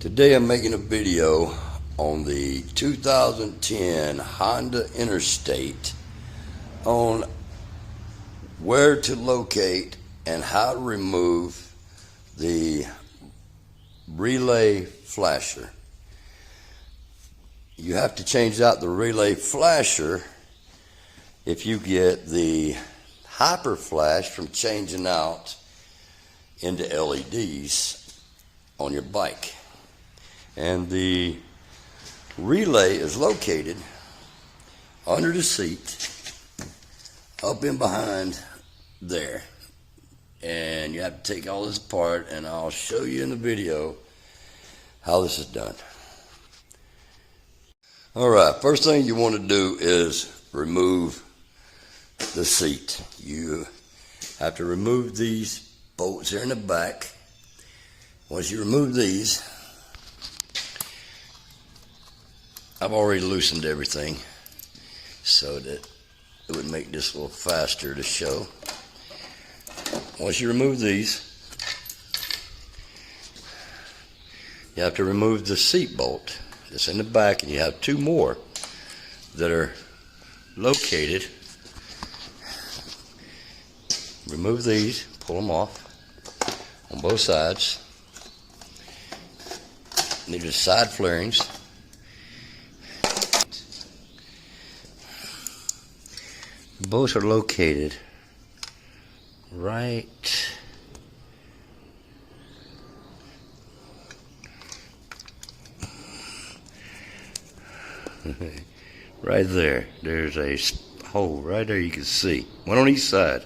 Today I'm making a video on the 2010 Honda Interstate on where to locate and how to remove the relay flasher. You have to change out the relay flasher if you get the hyper flash from changing out into LEDs on your bike. And the relay is located under the seat, up in behind there. And you have to take all this apart, and I'll show you in the video how this is done. Alright, first thing you want to do is remove the seat. You have to remove these bolts here in the back. Once you remove these, I've already loosened everything so that it would make this a little faster to show. Once you remove these, you have to remove the seat bolt that's in the back, and you have two more that are located. Remove these, pull them off on both sides. These are side flarings. Both are located right right there. There's a hole right there, you can see one on each side.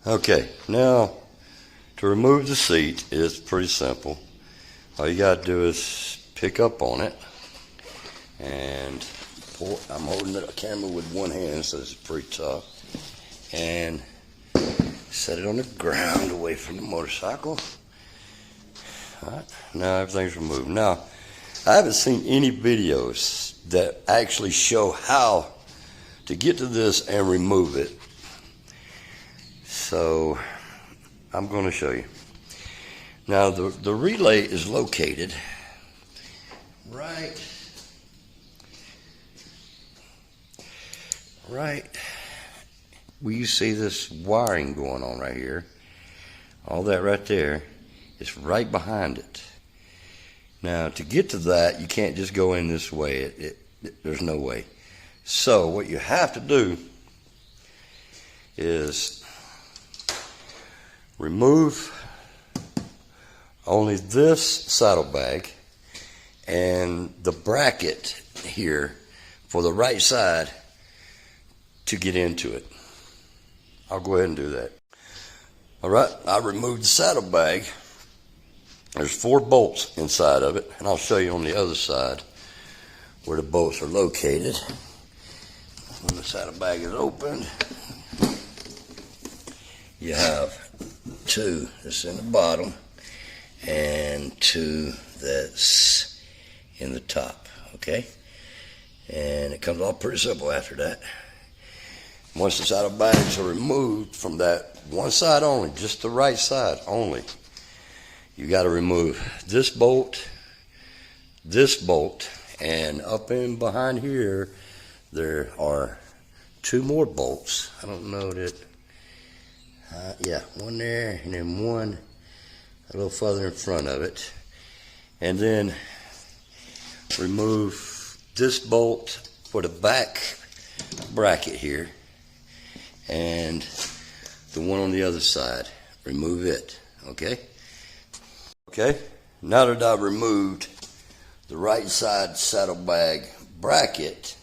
Okay, now to remove the seat is pretty simple. All you gotta do is pick up on it and pull. I'm holding the camera with one hand, so it's pretty tough, and set it on the ground away from the motorcycle. All right, now everything's removed. Now, I haven't seen any videos that actually show how to get to this and remove it, so I'm going to show you. Now, the relay is located right where you see this wiring going on right here. All that right there is right behind it. Now, to get to that, you can't just go in this way. There's no way. So what you have to do is remove only this saddlebag and the bracket here for the right side to get into it. I'll go ahead and do that. All right, I removed the saddlebag. There's 4 bolts inside of it, and I'll show you on the other side where the bolts are located. When the saddlebag is opened, you have 2 that's in the bottom and 2 that's in the top, okay? And it comes off pretty simple after that. Once the saddlebags are removed from that one side only, just the right side only, you got to remove this bolt, and up in behind here, there are 2 more bolts. I don't know that, yeah, one there, and then one a little further in front of it. And then remove this bolt for the back bracket here, and the one on the other side, remove it, okay? Okay, now that I've removed the right side saddlebag bracket,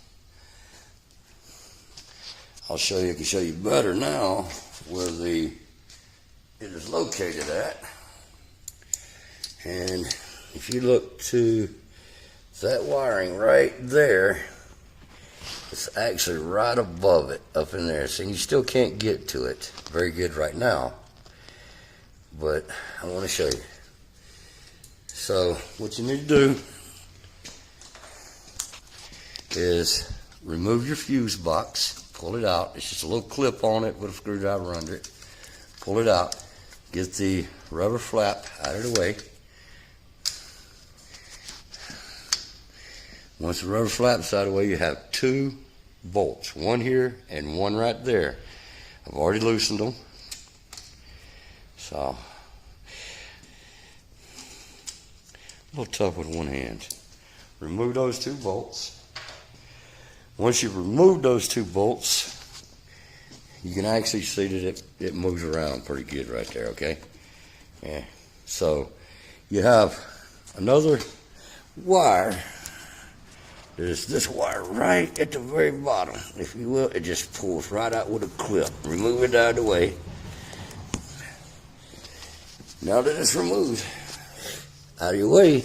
I can show you better now where it is located at. And if you look to that wiring right there, it's actually right above it, up in there. So you still can't get to it very good right now, but I want to show you. So what you need to do is remove your fuse box, pull it out. It's just a little clip on it with a screwdriver under it. Pull it out, get the rubber flap out of the way, Once the rubber flap's out of the way, you have 2 bolts, one here and one right there. I've already loosened them. So, a little tough with one hand. Remove those 2 bolts. Once you've removed those 2 bolts, you can actually see that it moves around pretty good right there, okay? Yeah. So, you have another wire. There's this wire right at the very bottom. If you will, it just pulls right out with a clip. Remove it out of the way. Now that it's removed out of your way,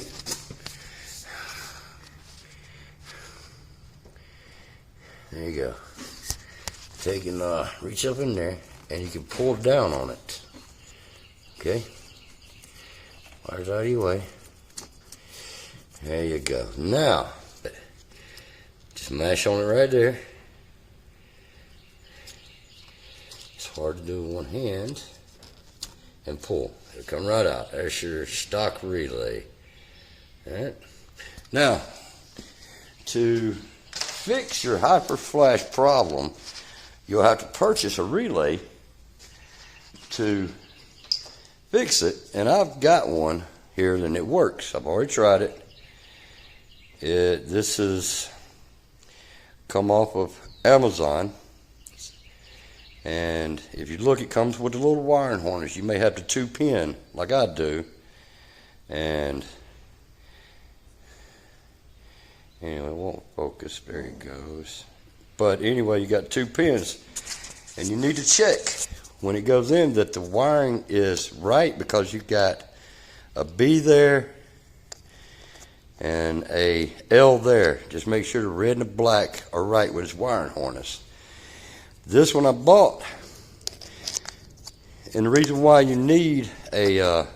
there you go. Take and reach up in there, and you can pull down on it. Okay? Wire's out of your way. There you go. Now, just mash on it right there. It's hard to do with one hand. And pull. It'll come right out. There's your stock relay. Alright. Now, to fix your hyper flash problem, you'll have to purchase a relay to fix it. And I've got one here and it works. I've already tried it. This is come off of Amazon. And if you look, it comes with a little wiring harness. You may have to 2-pin like I do. And anyway, it won't focus. There it goes. But anyway, you got 2 pins. And you need to check when it goes in that the wiring is right, because you got a B there and a L there. Just make sure the red and the black are right with its wiring harness. This one I bought, and the reason why you need a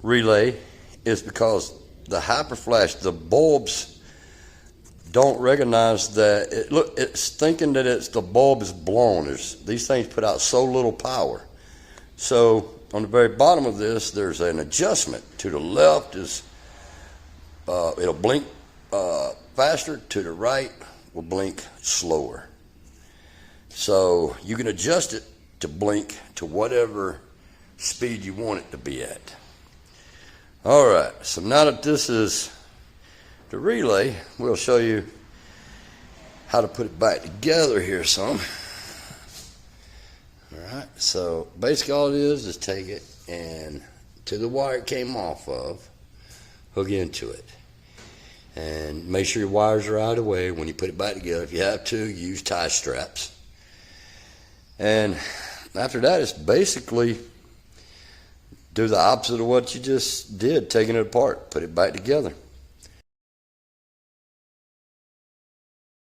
relay is because the hyper flash, the bulbs don't recognize that. It's thinking that the bulb is blown. These things put out so little power. So on the very bottom of this, there's an adjustment. To the left is it'll blink faster. To the right will blink slower. So you can adjust it to blink to whatever speed you want it to be at. Alright, so now that this is the relay, we'll show you how to put it back together here some. Alright, so basically all it is take it and to the wire it came off of, hook into it. And make sure your wires are out of the way when you put it back together. If you have to, use tie straps. And after that, it's basically do the opposite of what you just did, taking it apart, put it back together.